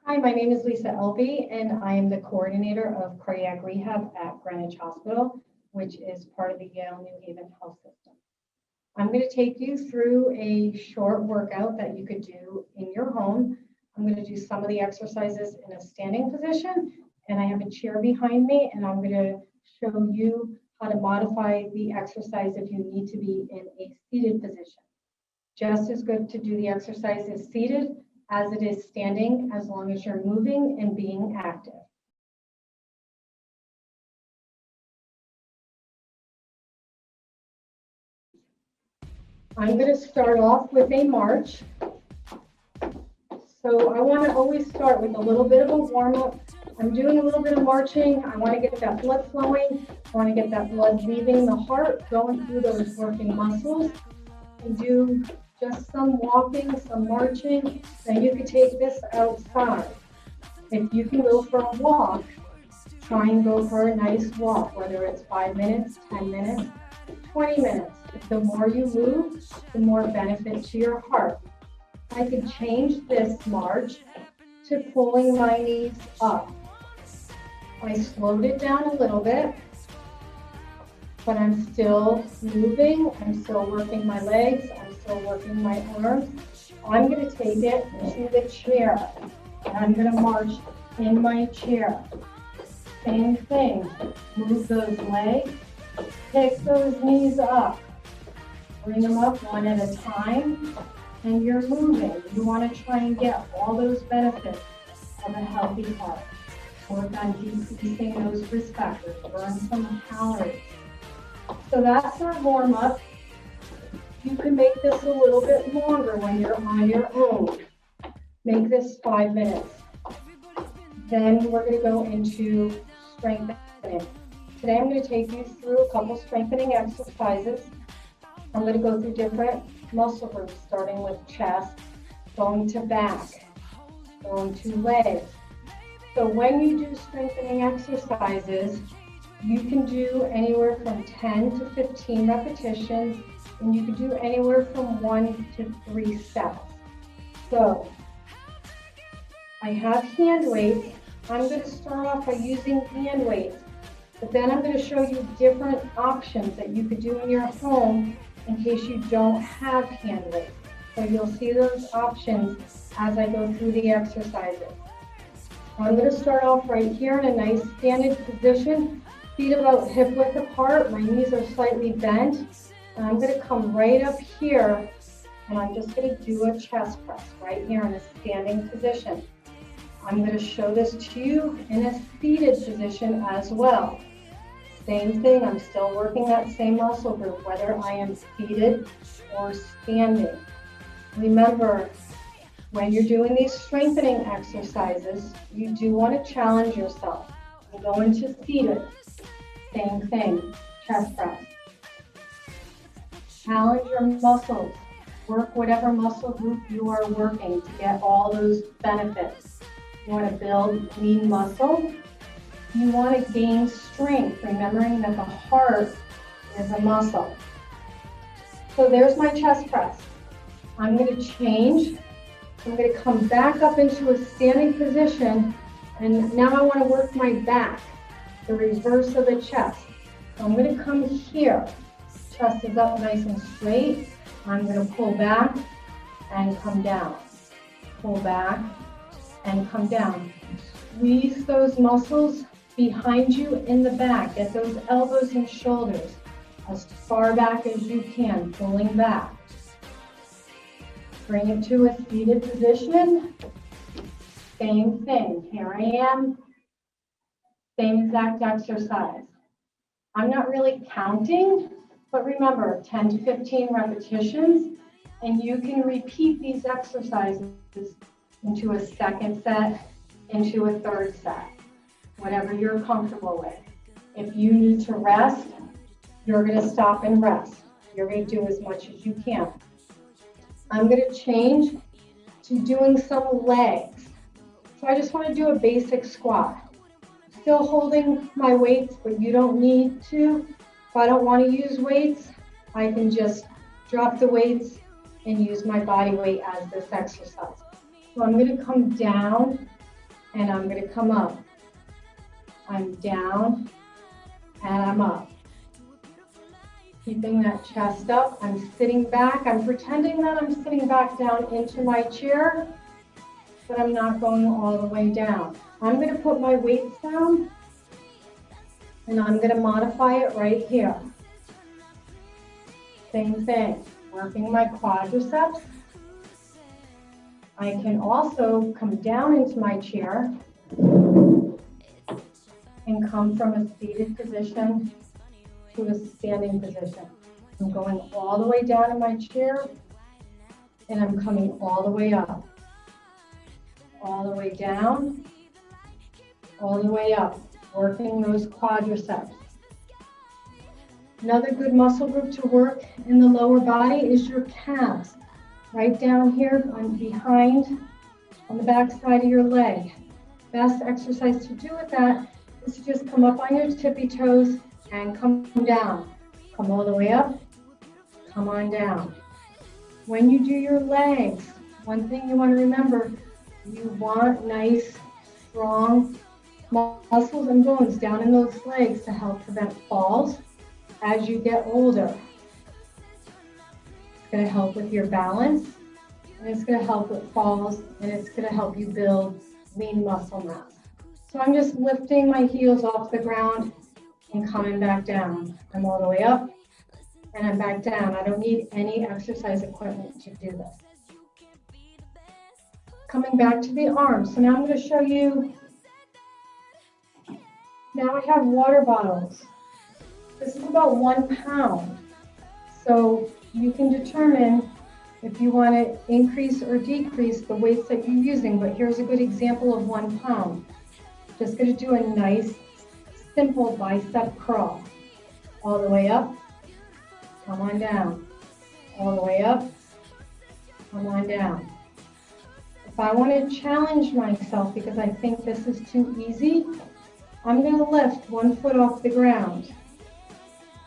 Hi, my name is Lisa Elvey, and I am the coordinator of cardiac rehab at Greenwich Hospital, which is part of the Yale New Haven Health System. I'm going to take you through a short workout that you could do in your home. I'm going to do some of the exercises in a standing position, and I have a chair behind me, and I'm going to show you how to modify the exercise if you need to be in a seated position. Just as good to do the exercises seated as it is standing, as long as you're moving and being active. I'm going to start off with a march. So I want to always start with a little bit of a warm-up. I'm doing a little bit of marching. I want to get that blood flowing. I want to get that blood leaving the heart, going through those working muscles. And do just some walking, some marching. Then you could take this outside. If you can go for a walk, try and go for a nice walk, whether it's 5 minutes, 10 minutes, 20 minutes. The more you move, the more benefit to your heart. I could change this march to pulling my knees up. I slowed it down a little bit, but I'm still moving. I'm still working my legs. I'm still working my arms. I'm going to take it to the chair, and I'm going to march in my chair. Same thing. Move those legs. Pick those knees up. Bring them up one at a time, and you're moving. You want to try and get all those benefits of a healthy heart. Work on decreasing those risk factors. Burn some calories. So that's our warm-up. You can make this a little bit longer when you're on your own. Make this 5 minutes. Then we're going to go into strengthening. Today I'm going to take you through a couple strengthening exercises. I'm going to go through different muscle groups, starting with chest, going to back, going to legs. So when you do strengthening exercises, you can do anywhere from 10 to 15 repetitions, and you can do anywhere from 1 to 3 sets. So I have hand weights. I'm going to start off by using hand weights, but then I'm going to show you different options that you could do in your home in case you don't have hand weights. So you'll see those options as I go through the exercises. I'm going to start off right here in a nice standing position. Feet about hip width apart, my knees are slightly bent, and I'm going to come right up here, and I'm just going to do a chest press right here in a standing position. I'm going to show this to you in a seated position as well. Same thing, I'm still working that same muscle group, whether I am seated or standing. Remember, when you're doing these strengthening exercises, you do want to challenge yourself. You go into seated. Same thing, chest press. Challenge your muscles. Work whatever muscle group you are working to get all those benefits. You want to build lean muscle. You want to gain strength, remembering that the heart is a muscle. So there's my chest press. I'm going to change. I'm going to come back up into a standing position, and now I want to work my back, the reverse of the chest. So I'm going to come here. Chest is up nice and straight. I'm going to pull back and come down. Pull back and come down. Squeeze those muscles behind you in the back. Get those elbows and shoulders as far back as you can, pulling back. Bring it to a seated position. Same thing. Here I am. Same exact exercise. I'm not really counting, but remember, 10 to 15 repetitions, and you can repeat these exercises into a second set, into a third set, whatever you're comfortable with. If you need to rest, you're going to stop and rest. You're going to do as much as you can. I'm going to change to doing some legs. So I just want to do a basic squat. Still holding my weights, but you don't need to. If I don't want to use weights, I can just drop the weights and use my body weight as this exercise. So I'm going to come down and I'm going to come up. I'm down, and I'm up. Keeping that chest up, I'm sitting back. I'm pretending that I'm sitting back down into my chair, but I'm not going all the way down. I'm going to put my weights down, and I'm going to modify it right here. Same thing, working my quadriceps. I can also come down into my chair and come from a seated position to a standing position. I'm going all the way down in my chair, and I'm coming all the way up. All the way down, all the way up, working those quadriceps. Another good muscle group to work in the lower body is your calves. Right down here on behind, on the back side of your leg. Best exercise to do with that is to just come up on your tippy toes and come down. Come all the way up, come on down. When you do your legs, one thing you want to remember, you want nice, strong muscles and bones down in those legs to help prevent falls as you get older. It's going to help with your balance, and it's going to help with falls, and it's going to help you build lean muscle mass. So I'm just lifting my heels off the ground and coming back down. I'm all the way up, and I'm back down. I don't need any exercise equipment to do this. Coming back to the arms. So now I'm going to show you, now I have water bottles. This is about 1 pound. So you can determine if you want to increase or decrease the weights that you're using, but here's a good example of 1 pound. Just going to do a nice, simple bicep curl. All the way up, come on down. All the way up, come on down. If I want to challenge myself because I think this is too easy, I'm going to lift 1 foot off the ground.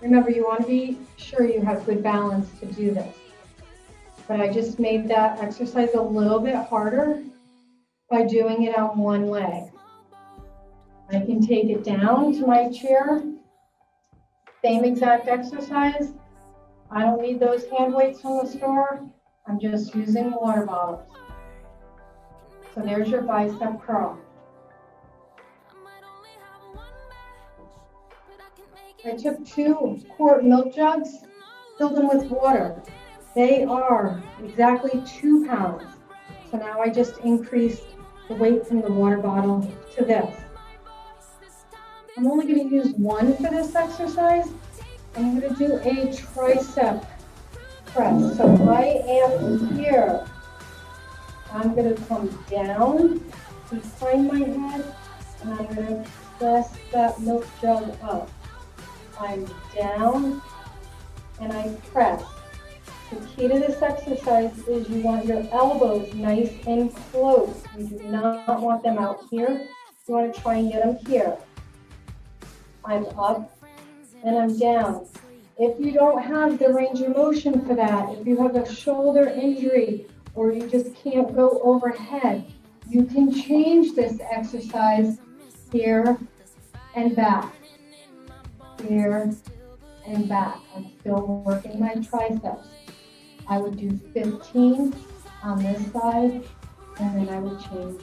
Remember, you want to be sure you have good balance to do this. But I just made that exercise a little bit harder by doing it on one leg. I can take it down to my chair. Same exact exercise. I don't need those hand weights from the store. I'm just using water bottles. So there's your bicep curl. I took 2-quart milk jugs, filled them with water. They are exactly 2 pounds. So now I just increased the weight from the water bottle to this. I'm only going to use 1 for this exercise. I'm going to do a tricep press. So I am here. I'm going to come down behind my head, and I'm going to press that milk jug up. I'm down, and I press. The key to this exercise is you want your elbows nice and close. You do not want them out here. You want to try and get them here. I'm up, and I'm down. If you don't have the range of motion for that, if you have a shoulder injury, or you just can't go overhead, you can change this exercise here and back. Here and back. I'm still working my triceps. I would do 15 on this side, and then I would change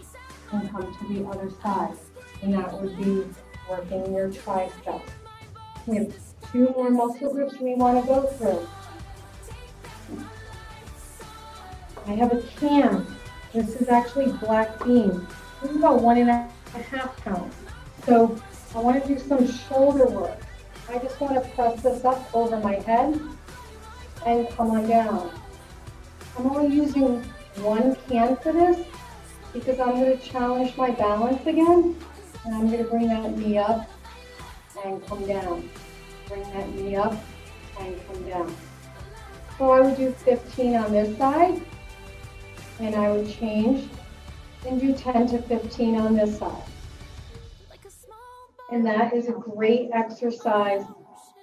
and come to the other side. And that would be working your triceps. We have 2 more muscle groups we want to go through. I have a can. This is actually black beans. This is about 1.5 pounds. So I want to do some shoulder work. I just want to press this up over my head and come on down. I'm only using 1 can for this because I'm going to challenge my balance again. And I'm going to bring that knee up and come down. Bring that knee up and come down. So I would do 15 on this side. And I would change and do 10 to 15 on this side. And that is a great exercise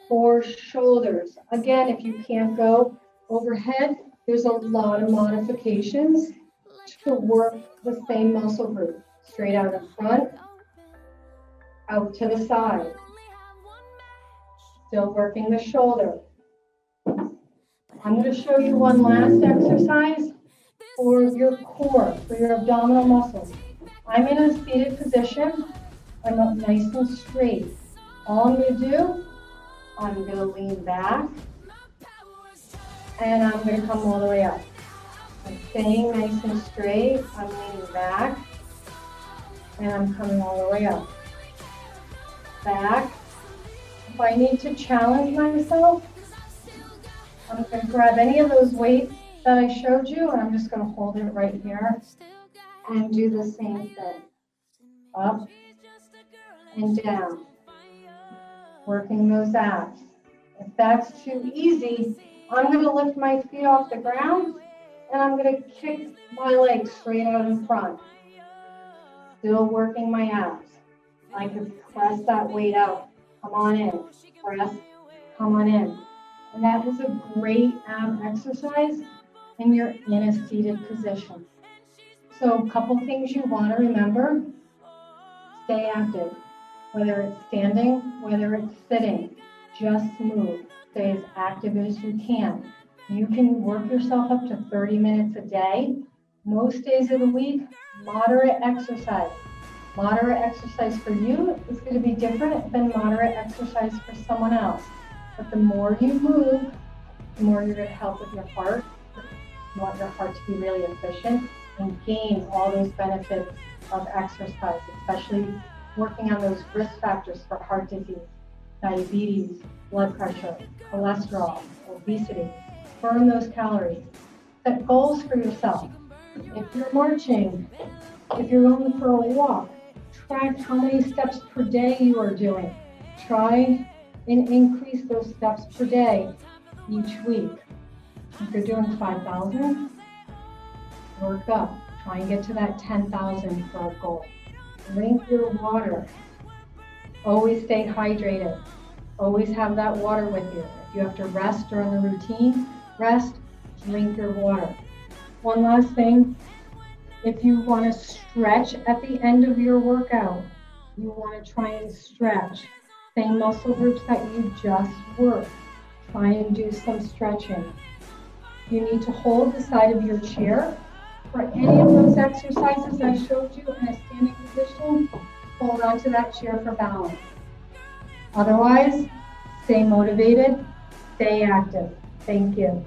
for shoulders. Again, if you can't go overhead, there's a lot of modifications to work the same muscle group. straight out in front, out to the side. Still working the shoulder. I'm going to show you one last exercise for your core, for your abdominal muscles. I'm in a seated position. I'm up nice and straight. All I'm going to do, I'm going to lean back, and I'm going to come all the way up. I'm staying nice and straight. I'm leaning back, and I'm coming all the way up. Back. If I need to challenge myself, I'm going to grab any of those weights that I showed you, and I'm just going to hold it right here and do the same thing. Up and down. Working those abs. If that's too easy, I'm going to lift my feet off the ground, and I'm going to kick my legs straight out in front. Still working my abs. I can press that weight out. Come on in. Press. Come on in. And that is a great ab exercise, and you're in a seated position. So a couple things you want to remember. Stay active. Whether it's standing, whether it's sitting, just move. Stay as active as you can. You can work yourself up to 30 minutes a day. Most days of the week, moderate exercise. Moderate exercise for you is going to be different than moderate exercise for someone else. But the more you move, the more you're going to help with your heart. You want your heart to be really efficient and gain all those benefits of exercise, especially working on those risk factors for heart disease, diabetes, blood pressure, cholesterol, obesity. Burn those calories. Set goals for yourself. If you're marching, if you're going for a walk, track how many steps per day you are doing. Try and increase those steps per day each week. If you're doing 5,000, work up. Try and get to that 10,000 for a goal. Drink your water. Always stay hydrated. Always have that water with you. If you have to rest during the routine, rest, drink your water. One last thing, if you want to stretch at the end of your workout, you want to try and stretch. Same muscle groups that you just worked. Try and do some stretching. You need to hold the side of your chair. For any of those exercises I showed you in a standing position, hold on to that chair for balance. Otherwise, stay motivated, stay active. Thank you.